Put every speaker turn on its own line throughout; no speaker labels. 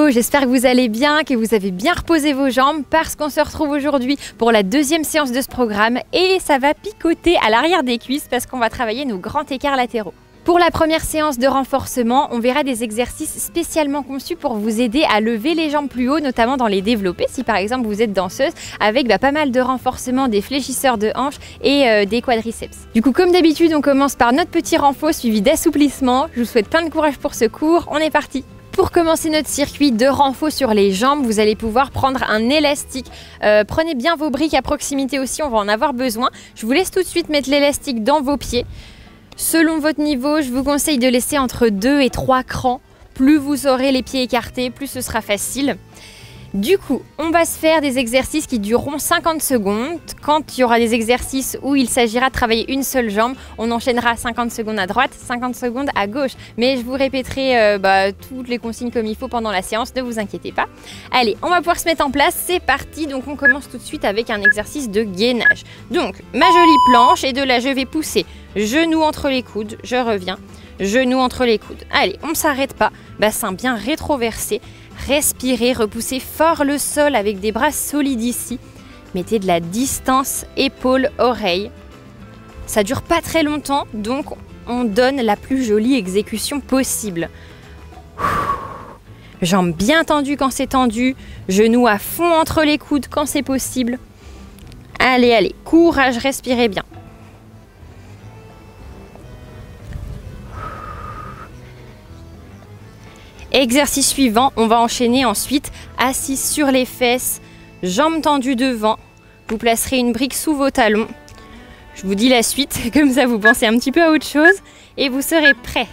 Hello, j'espère que vous allez bien, que vous avez bien reposé vos jambes parce qu'on se retrouve aujourd'hui pour la deuxième séance de ce programme et ça va picoter à l'arrière des cuisses parce qu'on va travailler nos grands écarts latéraux. Pour la première séance de renforcement, on verra des exercices spécialement conçus pour vous aider à lever les jambes plus haut, notamment dans les développés, si par exemple vous êtes danseuse, avec pas mal de renforcement des fléchisseurs de hanches et des quadriceps. Du coup, comme d'habitude, on commence par notre petit renfort suivi d'assouplissement. Je vous souhaite plein de courage pour ce cours, on est parti! Pour commencer notre circuit de renfort sur les jambes, vous allez pouvoir prendre un élastique. Prenez bien vos briques à proximité aussi, on va en avoir besoin. Je vous laisse tout de suite mettre l'élastique dans vos pieds. Selon votre niveau, je vous conseille de laisser entre 2 et 3 crans. Plus vous aurez les pieds écartés, plus ce sera facile. Du coup, on va se faire des exercices qui dureront 50 secondes. Quand il y aura des exercices où il s'agira de travailler une seule jambe, on enchaînera 50 secondes à droite, 50 secondes à gauche. Mais je vous répéterai toutes les consignes comme il faut pendant la séance, ne vous inquiétez pas. Allez, on va pouvoir se mettre en place, c'est parti. Donc on commence tout de suite avec un exercice de gainage. Donc, ma jolie planche, et de là je vais pousser genoux entre les coudes, je reviens, genoux entre les coudes. Allez, on ne s'arrête pas, bassin bien rétroversé. Respirez, repoussez fort le sol avec des bras solides ici. Mettez de la distance épaule-oreille. Ça dure pas très longtemps, donc on donne la plus jolie exécution possible. Jambes bien tendues quand c'est tendu, genoux à fond entre les coudes quand c'est possible. Allez, allez, courage, respirez bien. Exercice suivant, on va enchaîner ensuite assis sur les fesses, jambes tendues devant. Vous placerez une brique sous vos talons. Je vous dis la suite, comme ça vous pensez un petit peu à autre chose et vous serez prêts.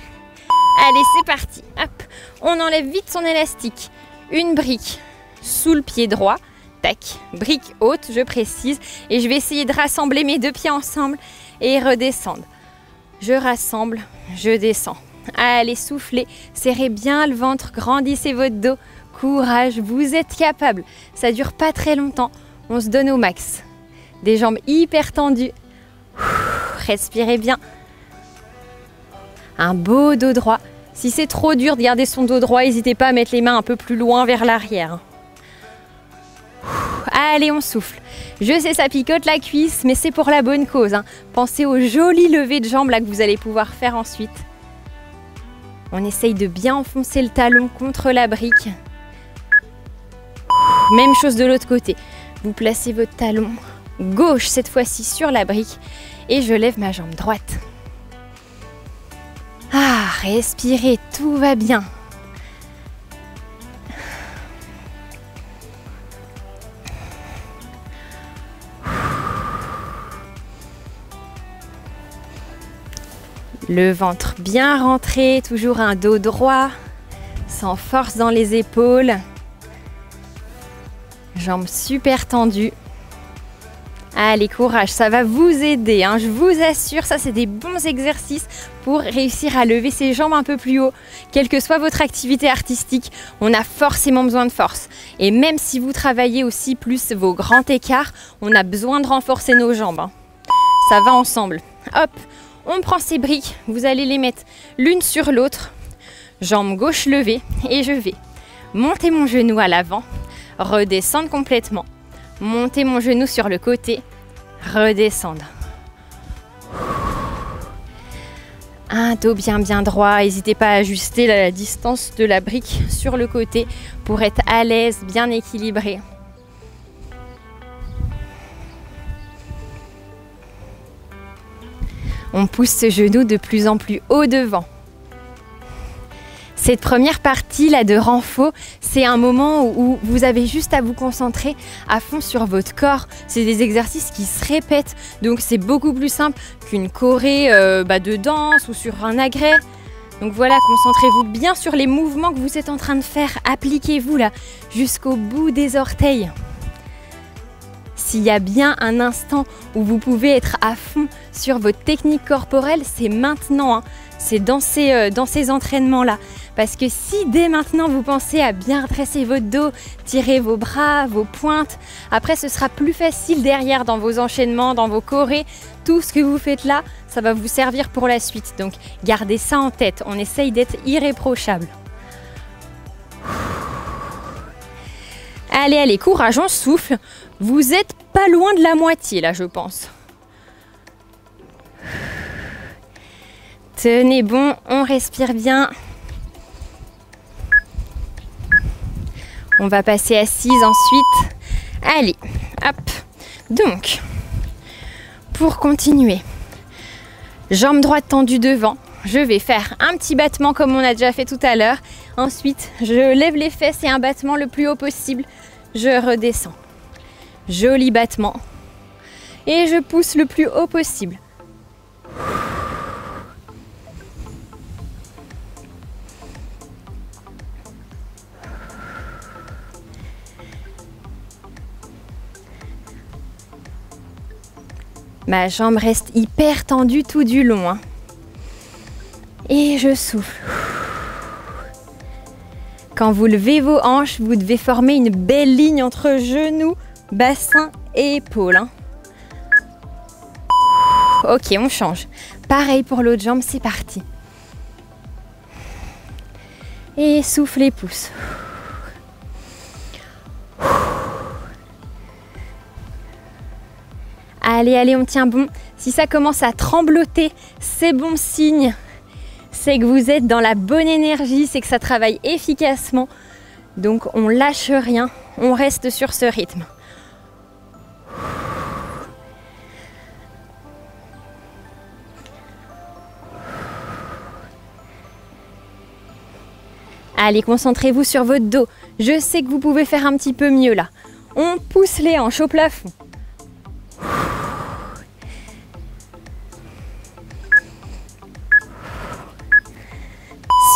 Allez, c'est parti. Hop, on enlève vite son élastique. Une brique sous le pied droit. Tac, brique haute, je précise. Et je vais essayer de rassembler mes deux pieds ensemble et redescendre. Je rassemble, je descends. Allez, soufflez, serrez bien le ventre, grandissez votre dos. Courage, vous êtes capable. Ça dure pas très longtemps. On se donne au max. Des jambes hyper tendues. Respirez bien. Un beau dos droit. Si c'est trop dur de garder son dos droit, n'hésitez pas à mettre les mains un peu plus loin vers l'arrière. Allez, on souffle. Je sais, ça picote la cuisse, mais c'est pour la bonne cause. Pensez au joli lever de jambes là que vous allez pouvoir faire ensuite. On essaye de bien enfoncer le talon contre la brique. Même chose de l'autre côté. Vous placez votre talon gauche cette fois-ci sur la brique et je lève ma jambe droite. Ah, respirez, tout va bien. Le ventre bien rentré, toujours un dos droit, sans force dans les épaules. Jambes super tendues. Allez, courage, ça va vous aider, je vous assure, ça c'est des bons exercices pour réussir à lever ses jambes un peu plus haut. Quelle que soit votre activité artistique, on a forcément besoin de force. Et même si vous travaillez aussi plus vos grands écarts, on a besoin de renforcer nos jambes. Ça va ensemble. Hop! On prend ces briques, vous allez les mettre l'une sur l'autre, jambe gauche levée et je vais monter mon genou à l'avant, redescendre complètement, monter mon genou sur le côté, redescendre. Un dos bien droit, n'hésitez pas à ajuster la distance de la brique sur le côté pour être à l'aise, bien équilibré. On pousse ce genou de plus en plus haut devant. Cette première partie là de renfort, c'est un moment où vous avez juste à vous concentrer à fond sur votre corps. C'est des exercices qui se répètent, donc c'est beaucoup plus simple qu'une choré de danse ou sur un agrès. Donc voilà, concentrez-vous bien sur les mouvements que vous êtes en train de faire. Appliquez-vous là jusqu'au bout des orteils. S'il y a bien un instant où vous pouvez être à fond sur votre technique corporelle, c'est maintenant. C'est dans ces entraînements-là. Parce que si dès maintenant vous pensez à bien redresser votre dos, tirer vos bras, vos pointes, après ce sera plus facile derrière dans vos enchaînements, dans vos chorés. Tout ce que vous faites là, ça va vous servir pour la suite. Donc gardez ça en tête, on essaye d'être irréprochable. Allez, allez, courage, on souffle. Vous êtes pas loin de la moitié là, je pense. Tenez bon, on respire bien. On va passer assise ensuite. Allez, hop. Donc, pour continuer, jambe droite tendue devant. Je vais faire un petit battement comme on a déjà fait tout à l'heure. Ensuite, je lève les fesses et un battement le plus haut possible. Je redescends. Joli battement. Et je pousse le plus haut possible. Ma jambe reste hyper tendue tout du long. Hein. Et je souffle. Quand vous levez vos hanches, vous devez former une belle ligne entre genoux, bassin et épaules. Hein. Ok, on change. Pareil pour l'autre jambe, c'est parti. Et souffle et pousse. Allez, allez, on tient bon. Si ça commence à trembloter, c'est bon signe. C'est que vous êtes dans la bonne énergie, c'est que ça travaille efficacement. Donc on lâche rien, on reste sur ce rythme. Allez, concentrez-vous sur votre dos. Je sais que vous pouvez faire un petit peu mieux là. On pousse les hanches au plafond.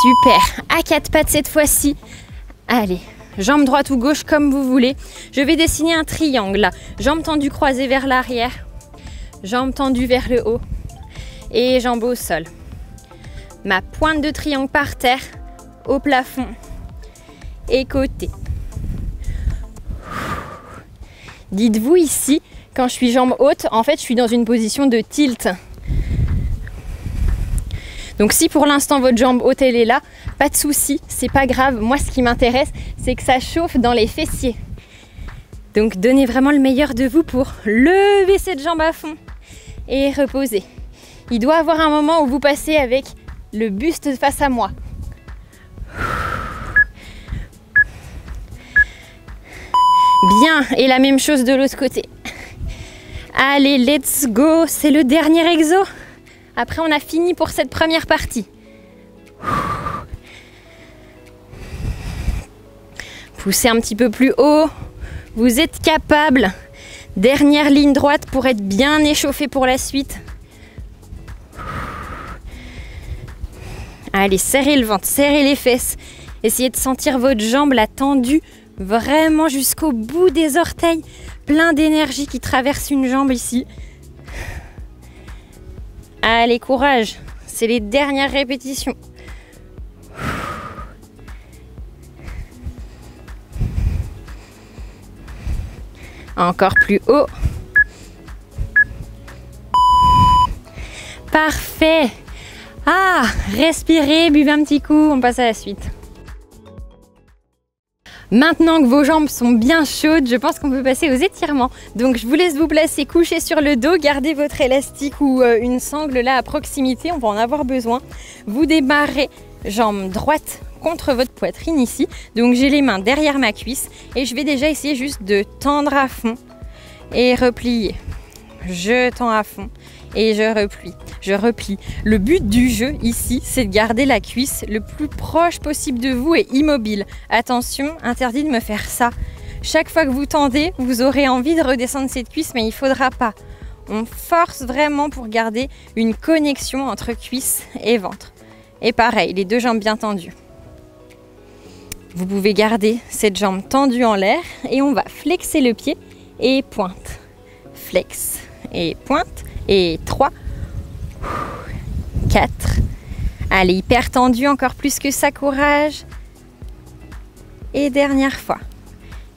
Super, à quatre pattes cette fois-ci. Allez, jambe droite ou gauche comme vous voulez. Je vais dessiner un triangle là. Jambes tendues croisées vers l'arrière. Jambes tendues vers le haut. Et jambes au sol. Ma pointe de triangle par terre, au plafond et côté. Dites-vous ici, quand je suis jambes hautes, en fait je suis dans une position de tilt. Donc si pour l'instant votre jambe haute elle est là, pas de souci, c'est pas grave. Moi ce qui m'intéresse, c'est que ça chauffe dans les fessiers. Donc donnez vraiment le meilleur de vous pour lever cette jambe à fond et reposer. Il doit y avoir un moment où vous passez avec le buste face à moi. Bien, et la même chose de l'autre côté. Allez, let's go, c'est le dernier exo. Après, on a fini pour cette première partie. Poussez un petit peu plus haut. Vous êtes capable. Dernière ligne droite pour être bien échauffé pour la suite. Allez, serrez le ventre, serrez les fesses. Essayez de sentir votre jambe la tendue vraiment jusqu'au bout des orteils. Plein d'énergie qui traverse une jambe ici. Allez, courage, c'est les dernières répétitions. Encore plus haut. Parfait. Ah, respirez, buvez un petit coup, on passe à la suite. Maintenant que vos jambes sont bien chaudes, je pense qu'on peut passer aux étirements. Donc je vous laisse vous placer couché sur le dos, gardez votre élastique ou une sangle là à proximité, on va en avoir besoin. Vous démarrez jambe droite contre votre poitrine ici. Donc j'ai les mains derrière ma cuisse et je vais déjà essayer juste de tendre à fond et replier. Je tends à fond et je replie. Je replie. Le but du jeu ici, c'est de garder la cuisse le plus proche possible de vous et immobile. Attention, interdit de me faire ça. Chaque fois que vous tendez, vous aurez envie de redescendre cette cuisse, mais il ne faudra pas. On force vraiment pour garder une connexion entre cuisse et ventre. Et pareil, les deux jambes bien tendues. Vous pouvez garder cette jambe tendue en l'air et on va flexer le pied et pointe. Flex et pointe. Et 3, 4. Allez, hyper tendu, encore plus que ça, courage. Et dernière fois.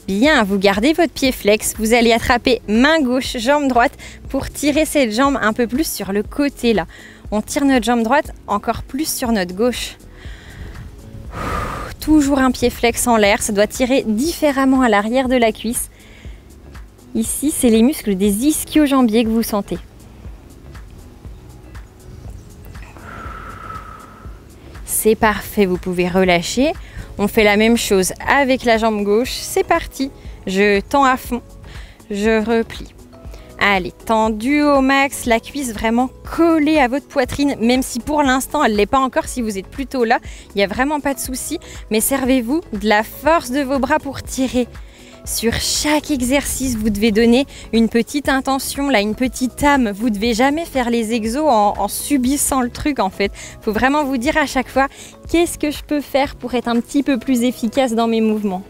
Bien, vous gardez votre pied flex. Vous allez attraper main gauche, jambe droite pour tirer cette jambe un peu plus sur le côté là. On tire notre jambe droite encore plus sur notre gauche. toujours un pied flex en l'air. Ça doit tirer différemment à l'arrière de la cuisse. Ici, c'est les muscles des ischio-jambiers que vous sentez. C'est parfait, vous pouvez relâcher. On fait la même chose avec la jambe gauche. C'est parti. Je tends à fond. Je replie. Allez, tendu au max, la cuisse vraiment collée à votre poitrine, même si pour l'instant elle ne l'est pas encore, si vous êtes plutôt là, il n'y a vraiment pas de souci. Mais servez-vous de la force de vos bras pour tirer. Sur chaque exercice, vous devez donner une petite intention, là, une petite âme. Vous ne devez jamais faire les exos en subissant le truc en fait. Il faut vraiment vous dire à chaque fois, qu'est-ce que je peux faire pour être un petit peu plus efficace dans mes mouvements ?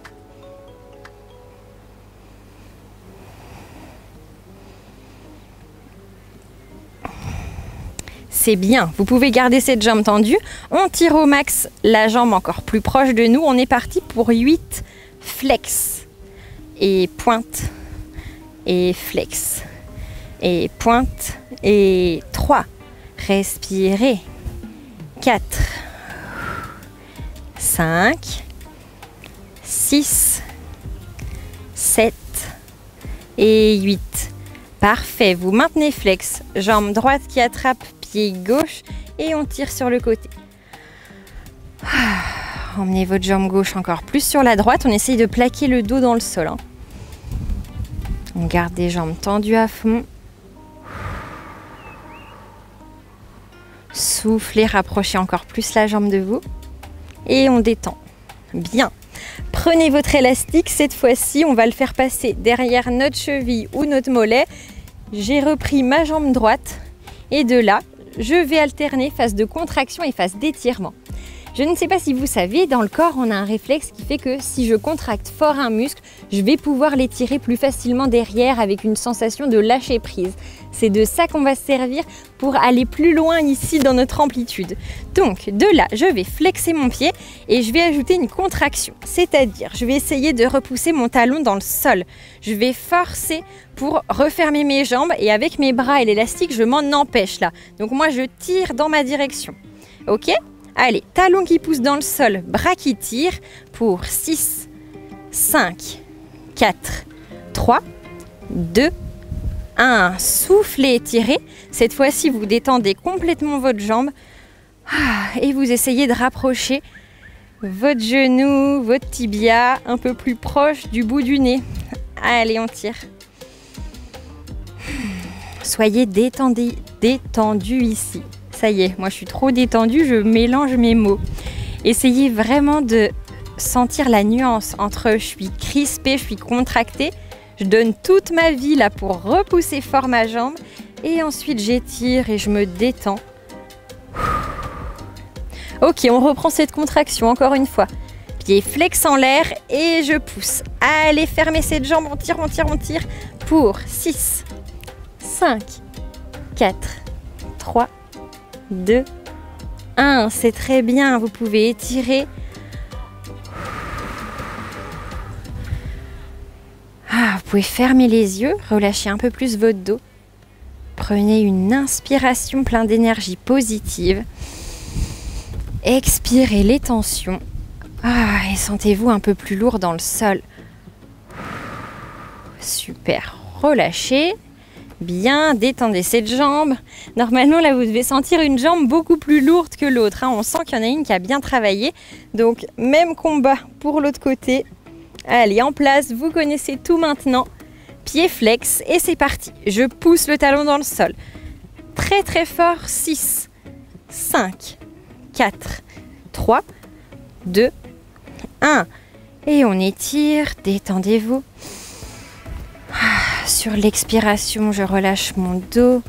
C'est bien, vous pouvez garder cette jambe tendue. On tire au max la jambe encore plus proche de nous. On est parti pour 8 flex. Et pointe. Et flex. Et pointe. Et 3. Respirez. 4. 5. 6. 7. Et 8. Parfait, vous maintenez flex. Jambe droite qui attrape pied gauche et on tire sur le côté. Emmenez votre jambe gauche encore plus sur la droite. On essaye de plaquer le dos dans le sol. On garde des jambes tendues à fond. Soufflez, rapprochez encore plus la jambe de vous. Et on détend. Bien. Prenez votre élastique. Cette fois-ci, on va le faire passer derrière notre cheville ou notre mollet. J'ai repris ma jambe droite. Et de là, je vais alterner phase de contraction et phase d'étirement. Je ne sais pas si vous savez, dans le corps, on a un réflexe qui fait que si je contracte fort un muscle, je vais pouvoir l'étirer plus facilement derrière avec une sensation de lâcher prise. C'est de ça qu'on va se servir pour aller plus loin ici dans notre amplitude. Donc de là, je vais flexer mon pied et je vais ajouter une contraction. C'est-à-dire, je vais essayer de repousser mon talon dans le sol. Je vais forcer pour refermer mes jambes et avec mes bras et l'élastique, je m'en empêche là. Donc moi, je tire dans ma direction. Ok ? Allez, talon qui pousse dans le sol, bras qui tirent pour 6, 5, 4, 3, 2, 1. Soufflez, étirez. Cette fois-ci, vous détendez complètement votre jambe et vous essayez de rapprocher votre genou, votre tibia un peu plus proche du bout du nez. Allez, on tire. Soyez détendus ici. Ça y est, moi je suis trop détendue, je mélange mes mots. Essayez vraiment de sentir la nuance entre je suis crispée, je suis contractée, je donne toute ma vie là pour repousser fort ma jambe et ensuite j'étire et je me détends. Ok, on reprend cette contraction encore une fois. Pied flex en l'air et je pousse. Allez, fermez cette jambe, on tire, on tire, on tire pour 6, 5, 4, 3, 2, 1, c'est très bien, vous pouvez étirer. Vous pouvez fermer les yeux, relâcher un peu plus votre dos. Prenez une inspiration pleine d'énergie positive. Expirez les tensions. Et sentez-vous un peu plus lourd dans le sol. Super, relâchez. Bien, détendez cette jambe. Normalement, là, vous devez sentir une jambe beaucoup plus lourde que l'autre. On sent qu'il y en a une qui a bien travaillé. Donc, même combat pour l'autre côté. Allez, en place, vous connaissez tout maintenant. Pied flex et c'est parti. Je pousse le talon dans le sol. Très, très fort. 6, 5, 4, 3, 2, 1. Et on étire. Détendez-vous. Sur l'expiration, je relâche mon dos,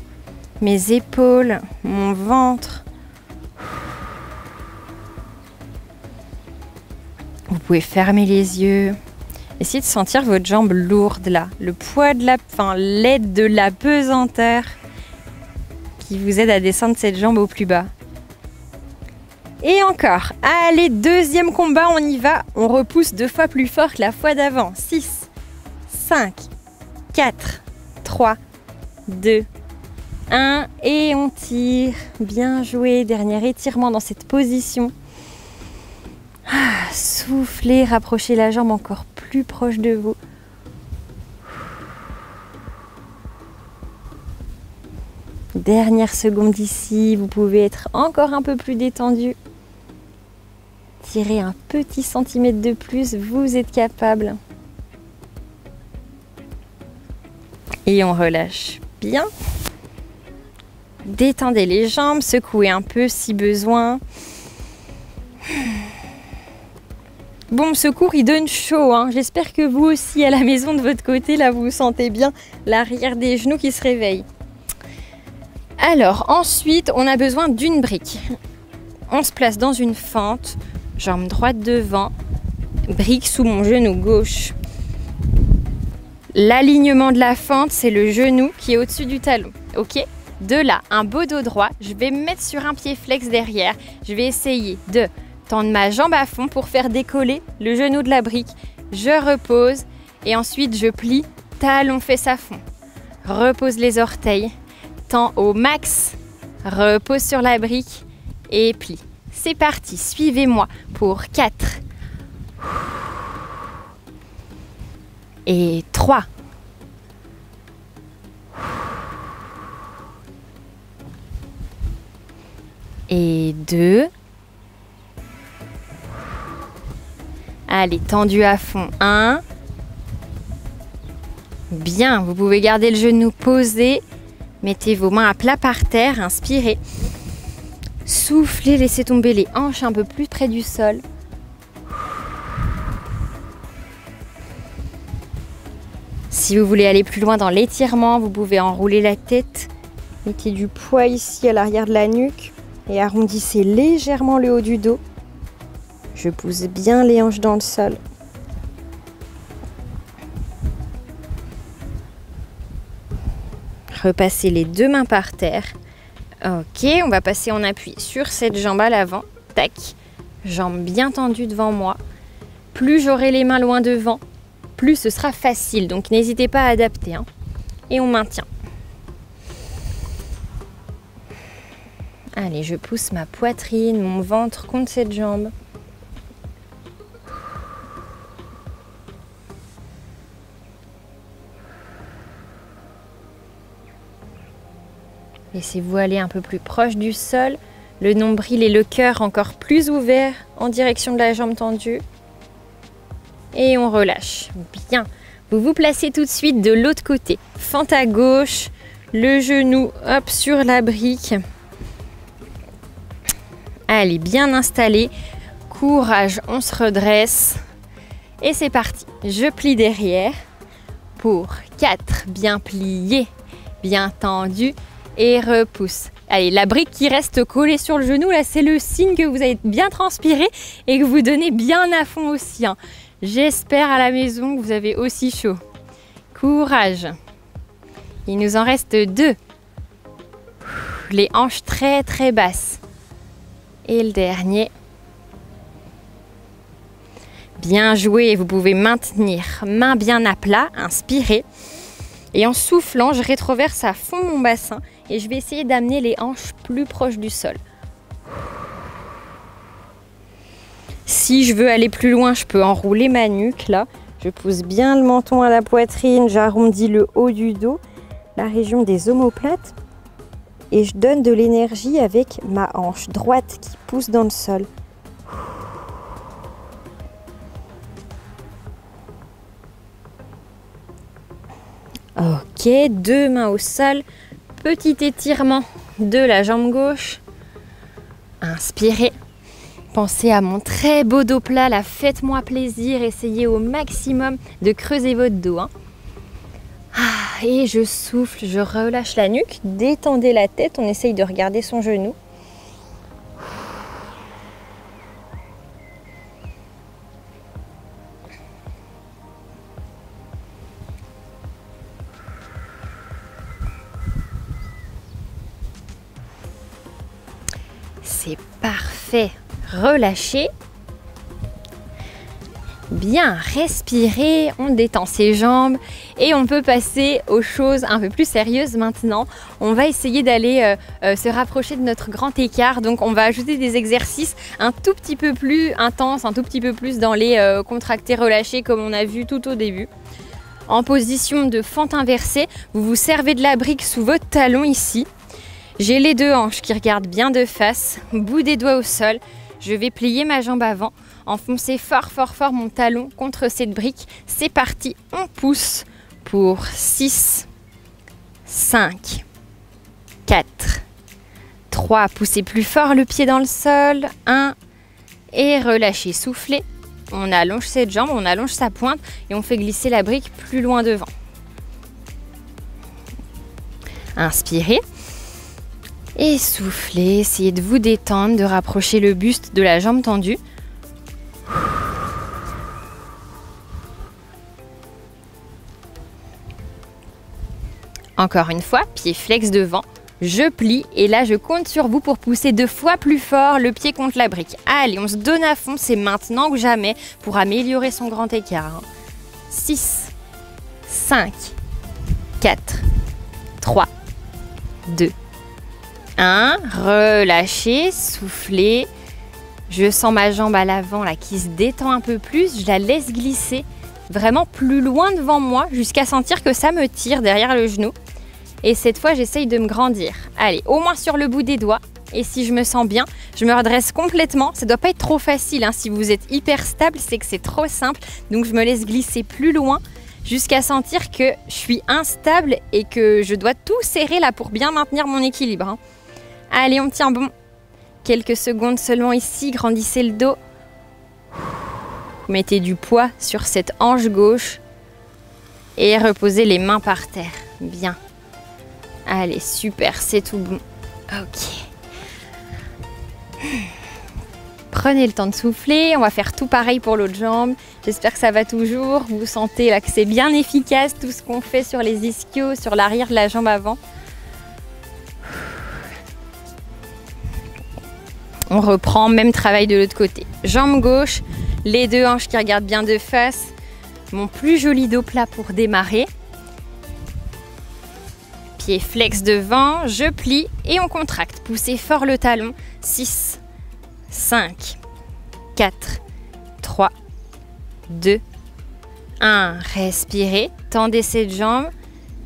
mes épaules, mon ventre. Vous pouvez fermer les yeux. Essayez de sentir votre jambe lourde là, le poids de l'aide de la pesanteur qui vous aide à descendre cette jambe au plus bas. Et encore. Allez, deuxième combat, on y va. On repousse 2 fois plus fort que la fois d'avant. 6, 5, 4, 3, 2, 1 et on tire. Bien joué. Dernier étirement dans cette position. Soufflez, rapprochez la jambe encore plus proche de vous. Dernière seconde ici, vous pouvez être encore un peu plus détendu. Tirez un petit centimètre de plus, vous êtes capable. Et on relâche bien. Détendez les jambes, secouez un peu si besoin. Bon, ce cours il donne chaud, hein. J'espère que vous aussi à la maison de votre côté, là vous sentez bien l'arrière des genoux qui se réveille. Alors ensuite, on a besoin d'une brique. On se place dans une fente, jambe droite devant, brique sous mon genou gauche. L'alignement de la fente, c'est le genou qui est au-dessus du talon, ok? De là, un beau dos droit, je vais me mettre sur un pied flex derrière. Je vais essayer de tendre ma jambe à fond pour faire décoller le genou de la brique. Je repose et ensuite je plie, talon fesse à fond. Repose les orteils, tends au max, repose sur la brique et plie. C'est parti, suivez-moi pour 4 et 3 et 2. Allez, tendu à fond. 1. Bien, vous pouvez garder le genou posé. Mettez vos mains à plat par terre, inspirez. Soufflez, laissez tomber les hanches un peu plus près du sol. Si vous voulez aller plus loin dans l'étirement, vous pouvez enrouler la tête. Mettez du poids ici à l'arrière de la nuque et arrondissez légèrement le haut du dos. Je pousse bien les hanches dans le sol. Repassez les deux mains par terre. Ok, on va passer en appui sur cette jambe à l'avant. Tac, jambe bien tendue devant moi. Plus j'aurai les mains loin devant, plus ce sera facile. Donc n'hésitez pas à adapter, hein. Et on maintient. Allez, je pousse ma poitrine, mon ventre contre cette jambe. Laissez-vous aller un peu plus proche du sol, le nombril et le cœur encore plus ouverts en direction de la jambe tendue. Et on relâche. Bien. Vous vous placez tout de suite de l'autre côté. Fente à gauche, le genou hop sur la brique. Allez, bien installé. Courage, on se redresse. Et c'est parti. Je plie derrière pour 4. Bien plié, bien tendu. Et repousse. Allez, la brique qui reste collée sur le genou, là, c'est le signe que vous avez bien transpiré et que vous donnez bien à fond aussi, hein. J'espère à la maison que vous avez aussi chaud. Courage. Il nous en reste 2. Les hanches très très basses. Et le dernier. Bien joué, vous pouvez maintenir main bien à plat, inspirez. Et en soufflant, je rétroverse à fond mon bassin et je vais essayer d'amener les hanches plus proches du sol. Si je veux aller plus loin, je peux enrouler ma nuque là. Je pousse bien le menton à la poitrine, j'arrondis le haut du dos, la région des omoplates. Et je donne de l'énergie avec ma hanche droite qui pousse dans le sol. Ok, 2 mains au sol, petit étirement de la jambe gauche. Inspirez, pensez à mon très beau dos plat, là, faites-moi plaisir, essayez au maximum de creuser votre dos, hein. Et je souffle, je relâche la nuque, détendez la tête, on essaye de regarder son genou. C'est parfait. Relâchez. Bien, respirez, on détend ses jambes et on peut passer aux choses un peu plus sérieuses maintenant. On va essayer d'aller se rapprocher de notre grand écart. Donc on va ajouter des exercices un tout petit peu plus intenses, un tout petit peu plus dans les contractés relâchés comme on a vu tout au début. En position de fente inversée, vous vous servez de la brique sous votre talon ici. J'ai les deux hanches qui regardent bien de face, bout des doigts au sol. Je vais plier ma jambe avant, enfoncer fort fort fort mon talon contre cette brique. C'est parti, on pousse pour 6, 5, 4, 3. Poussez plus fort le pied dans le sol. 1 et relâchez, soufflez. On allonge cette jambe, on allonge sa pointe et on fait glisser la brique plus loin devant. Inspirez. Et soufflez, essayez de vous détendre, de rapprocher le buste de la jambe tendue. Encore une fois, pied flex devant, je plie et là je compte sur vous pour pousser 2 fois plus fort le pied contre la brique. Allez, on se donne à fond, c'est maintenant ou jamais pour améliorer son grand écart. 6, 5, 4, 3, 2, 1, relâchez, soufflez. Je sens ma jambe à l'avant là qui se détend un peu plus. Je la laisse glisser vraiment plus loin devant moi jusqu'à sentir que ça me tire derrière le genou. Et cette fois, j'essaye de me grandir. Allez, au moins sur le bout des doigts. Et si je me sens bien, je me redresse complètement. Ça ne doit pas être trop facile, hein. Si vous êtes hyper stable, c'est que c'est trop simple. Donc je me laisse glisser plus loin jusqu'à sentir que je suis instable et que je dois tout serrer là pour bien maintenir mon équilibre, hein. Allez, on tient bon. Quelques secondes seulement ici, grandissez le dos. Mettez du poids sur cette hanche gauche et reposez les mains par terre. Bien. Allez, super, c'est tout bon. Ok. Prenez le temps de souffler. On va faire tout pareil pour l'autre jambe. J'espère que ça va toujours. Vous sentez là que c'est bien efficace tout ce qu'on fait sur les ischios, sur l'arrière de la jambe avant. On reprend, même travail de l'autre côté. Jambe gauche, les deux hanches qui regardent bien de face. Mon plus joli dos plat pour démarrer. Pied flex devant, je plie et on contracte. Poussez fort le talon. 6, 5, 4, 3, 2, 1. Respirez, tendez cette jambe.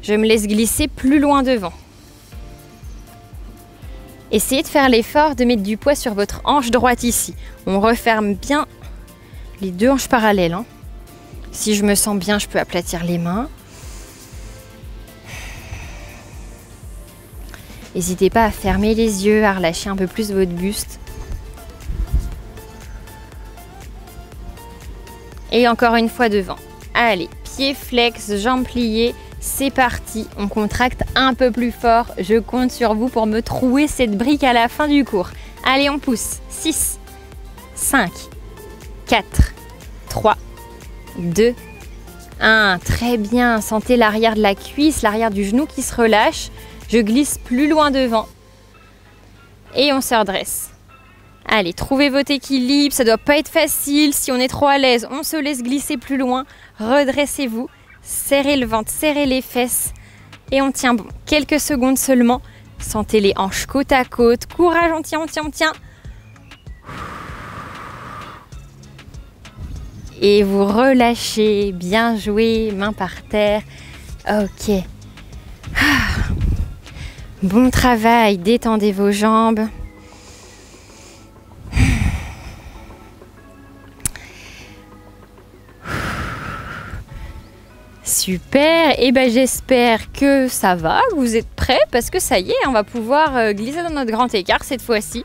Je me laisse glisser plus loin devant. Essayez de faire l'effort de mettre du poids sur votre hanche droite ici. On referme bien les deux hanches parallèles, hein. Si je me sens bien, je peux aplatir les mains. N'hésitez pas à fermer les yeux, à relâcher un peu plus votre buste. Et encore une fois devant. Allez, pied flex, jambes pliées. C'est parti, on contracte un peu plus fort. Je compte sur vous pour me trouer cette brique à la fin du cours. Allez, on pousse. 6, 5, 4, 3, 2, 1. Très bien, sentez l'arrière de la cuisse, l'arrière du genou qui se relâche. Je glisse plus loin devant. Et on se redresse. Allez, trouvez votre équilibre, ça ne doit pas être facile. Si on est trop à l'aise, on se laisse glisser plus loin. Redressez-vous. Serrez le ventre, serrez les fesses et on tient bon. Quelques secondes seulement. Sentez les hanches côte à côte. Courage, on tient, on tient, on tient. Et vous relâchez. Bien joué, main par terre. Ok. Bon travail, détendez vos jambes. Super, et ben j'espère que ça va, que vous êtes prêts parce que ça y est, on va pouvoir glisser dans notre grand écart cette fois-ci.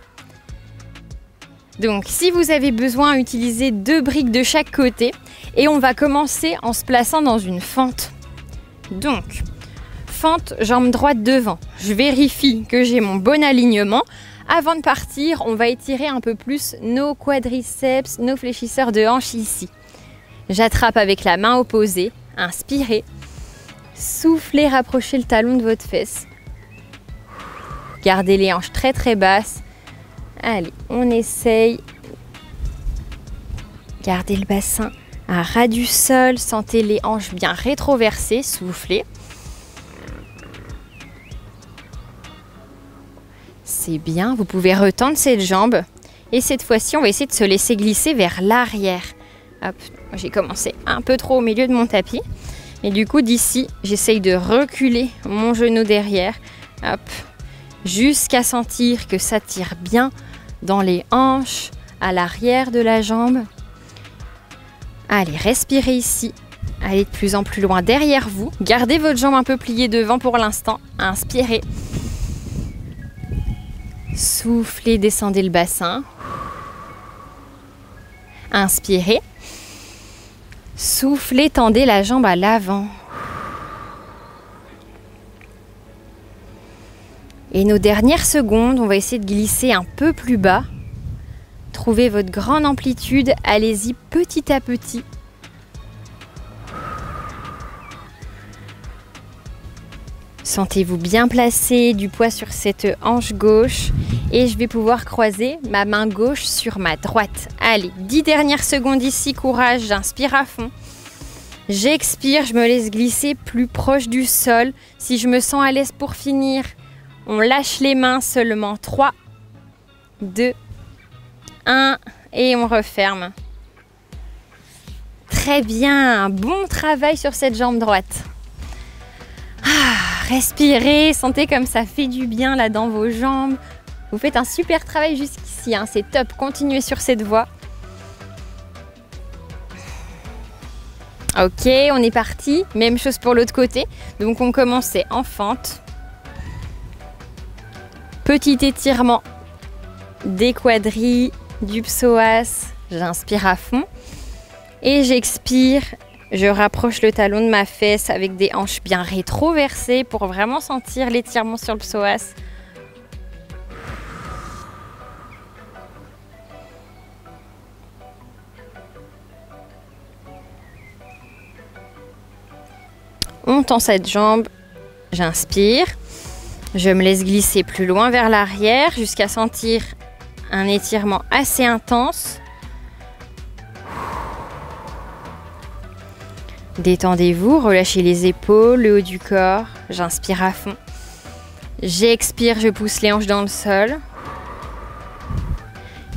Donc si vous avez besoin, utilisez 2 briques de chaque côté et on va commencer en se plaçant dans une fente. Donc, fente, jambe droite devant. Je vérifie que j'ai mon bon alignement. Avant de partir, on va étirer un peu plus nos quadriceps, nos fléchisseurs de hanches ici. J'attrape avec la main opposée. Inspirez, soufflez, rapprochez le talon de votre fesse. Gardez les hanches très très basses. Allez, on essaye. Gardez le bassin à ras du sol. Sentez les hanches bien rétroversées, soufflez. C'est bien, vous pouvez retendre cette jambe. Et cette fois-ci, on va essayer de se laisser glisser vers l'arrière. Hop, j'ai commencé un peu trop au milieu de mon tapis. Et du coup, d'ici, j'essaye de reculer mon genou derrière. Hop, jusqu'à sentir que ça tire bien dans les hanches, à l'arrière de la jambe. Allez, respirez ici. Allez de plus en plus loin derrière vous. Gardez votre jambe un peu pliée devant pour l'instant. Inspirez. Soufflez, descendez le bassin. Inspirez. Soufflez, tendez la jambe à l'avant. Et nos dernières secondes, on va essayer de glisser un peu plus bas. Trouvez votre grande amplitude, allez-y petit à petit. Sentez-vous bien placé, du poids sur cette hanche gauche. Et je vais pouvoir croiser ma main gauche sur ma droite. Allez, 10 dernières secondes ici, courage, j'inspire à fond. J'expire, je me laisse glisser plus proche du sol. Si je me sens à l'aise pour finir, on lâche les mains seulement. 3, 2, 1 et on referme. Très bien, bon travail sur cette jambe droite. Respirez, sentez comme ça fait du bien là dans vos jambes. Vous faites un super travail jusqu'ici, hein, c'est top, continuez sur cette voie. Ok, on est parti, même chose pour l'autre côté. Donc on commençait en fente. Petit étirement des quadris, du psoas, j'inspire à fond. Et j'expire, je rapproche le talon de ma fesse avec des hanches bien rétroversées pour vraiment sentir l'étirement sur le psoas. On tend cette jambe, j'inspire, je me laisse glisser plus loin vers l'arrière jusqu'à sentir un étirement assez intense. Détendez-vous, relâchez les épaules, le haut du corps, j'inspire à fond. J'expire, je pousse les hanches dans le sol.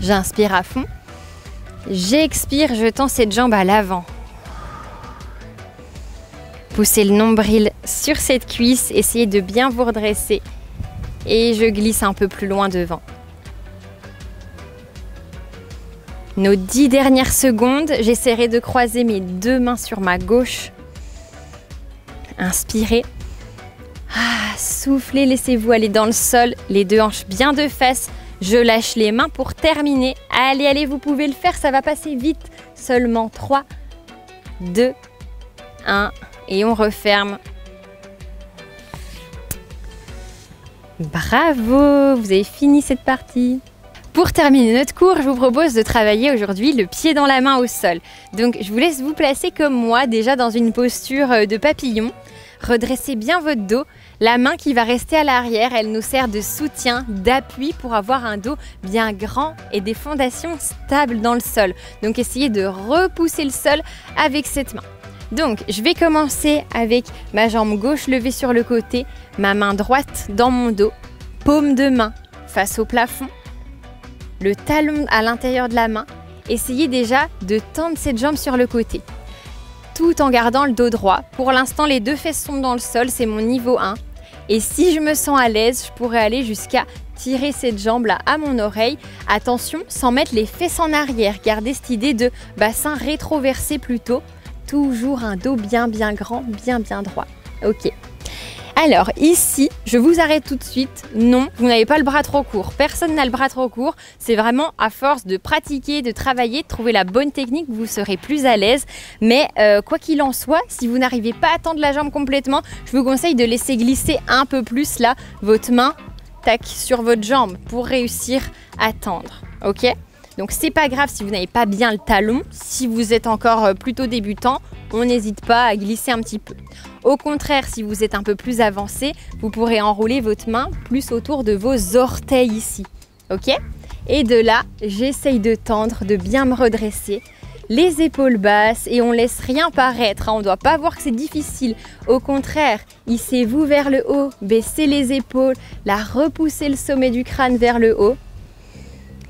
J'inspire à fond. J'expire, je tends cette jambe à l'avant. Poussez le nombril sur cette cuisse, essayez de bien vous redresser. Et je glisse un peu plus loin devant. Nos 10 dernières secondes, j'essaierai de croiser mes deux mains sur ma gauche. Inspirez. Soufflez, laissez-vous aller dans le sol, les deux hanches bien de face. Je lâche les mains pour terminer. Allez, allez, vous pouvez le faire, ça va passer vite. Seulement 3, 2, 1 et on referme. Bravo, vous avez fini cette partie. Pour terminer notre cours, je vous propose de travailler aujourd'hui le pied dans la main au sol. Donc je vous laisse vous placer comme moi, déjà dans une posture de papillon. Redressez bien votre dos. La main qui va rester à l'arrière, elle nous sert de soutien, d'appui pour avoir un dos bien grand et des fondations stables dans le sol. Donc essayez de repousser le sol avec cette main. Donc je vais commencer avec ma jambe gauche levée sur le côté, ma main droite dans mon dos, paume de main face au plafond, le talon à l'intérieur de la main. Essayez déjà de tendre cette jambe sur le côté, tout en gardant le dos droit. Pour l'instant, les deux fesses sont dans le sol, c'est mon niveau 1. Et si je me sens à l'aise, je pourrais aller jusqu'à tirer cette jambe-là à mon oreille. Attention, sans mettre les fesses en arrière. Gardez cette idée de bassin rétroversé plutôt. Toujours un dos bien grand, bien droit. Ok. Alors ici, je vous arrête tout de suite. Non, vous n'avez pas le bras trop court. Personne n'a le bras trop court. C'est vraiment à force de pratiquer, de travailler, de trouver la bonne technique, vous serez plus à l'aise. Mais quoi qu'il en soit, si vous n'arrivez pas à tendre la jambe complètement, je vous conseille de laisser glisser un peu plus là votre main, tac, sur votre jambe pour réussir à tendre. Ok ? Donc c'est pas grave si vous n'avez pas bien le talon. Si vous êtes encore plutôt débutant, on n'hésite pas à glisser un petit peu. Au contraire, si vous êtes un peu plus avancé, vous pourrez enrouler votre main plus autour de vos orteils ici. Ok ? Et de là, j'essaye de tendre, de bien me redresser. les épaules basses et on laisse rien paraître, hein. On ne doit pas voir que c'est difficile. Au contraire, hissez-vous vers le haut, baissez les épaules, là repoussez le sommet du crâne vers le haut.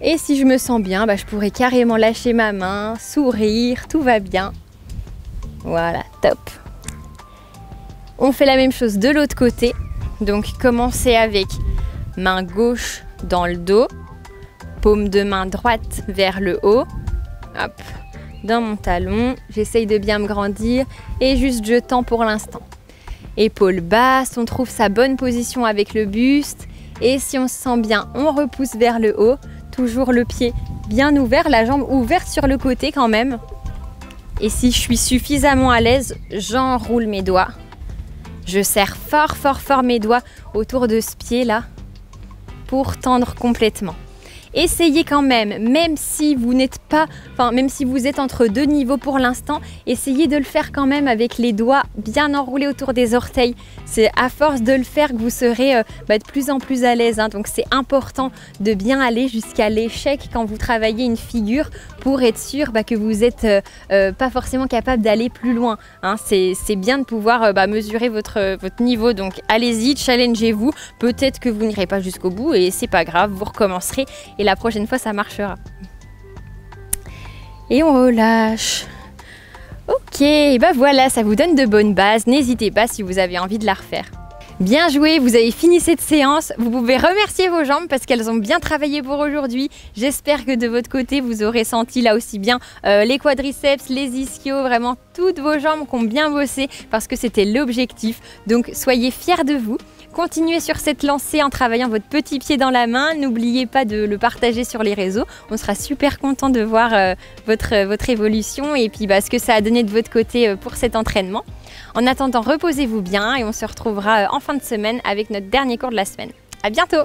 Et si je me sens bien, je pourrais carrément lâcher ma main, sourire, tout va bien. Voilà, top. On fait la même chose de l'autre côté. Donc commencez avec main gauche dans le dos, paume de main droite vers le haut. Hop, dans mon talon, j'essaye de bien me grandir et juste je tends pour l'instant. Épaules basses, on trouve sa bonne position avec le buste. Et si on se sent bien, on repousse vers le haut. Toujours le pied bien ouvert, la jambe ouverte sur le côté quand même. Et si je suis suffisamment à l'aise, j'enroule mes doigts. Je serre fort, fort, fort mes doigts autour de ce pied là pour tendre complètement. Essayez quand même si vous n'êtes pas, même si vous êtes entre deux niveaux pour l'instant, essayez de le faire quand même avec les doigts bien enroulés autour des orteils. C'est à force de le faire que vous serez de plus en plus à l'aise, hein. Donc c'est important de bien aller jusqu'à l'échec quand vous travaillez une figure pour être sûr que vous n'êtes pas forcément capable d'aller plus loin, hein. C'est bien de pouvoir mesurer votre niveau. Donc allez-y, challengez-vous. Peut-être que vous n'irez pas jusqu'au bout et c'est pas grave, vous recommencerez. Et la prochaine fois, ça marchera. Et on relâche. Ok, voilà, ça vous donne de bonnes bases. N'hésitez pas si vous avez envie de la refaire. Bien joué, vous avez fini cette séance. Vous pouvez remercier vos jambes parce qu'elles ont bien travaillé pour aujourd'hui. J'espère que de votre côté, vous aurez senti là aussi bien les quadriceps, les ischios, vraiment toutes vos jambes qui ont bien bossé parce que c'était l'objectif. Donc soyez fiers de vous. Continuez sur cette lancée en travaillant votre petit pied dans la main. N'oubliez pas de le partager sur les réseaux. On sera super content de voir votre évolution et puis ce que ça a donné de votre côté pour cet entraînement. En attendant, reposez-vous bien et on se retrouvera en fin de semaine avec notre dernier cours de la semaine. À bientôt!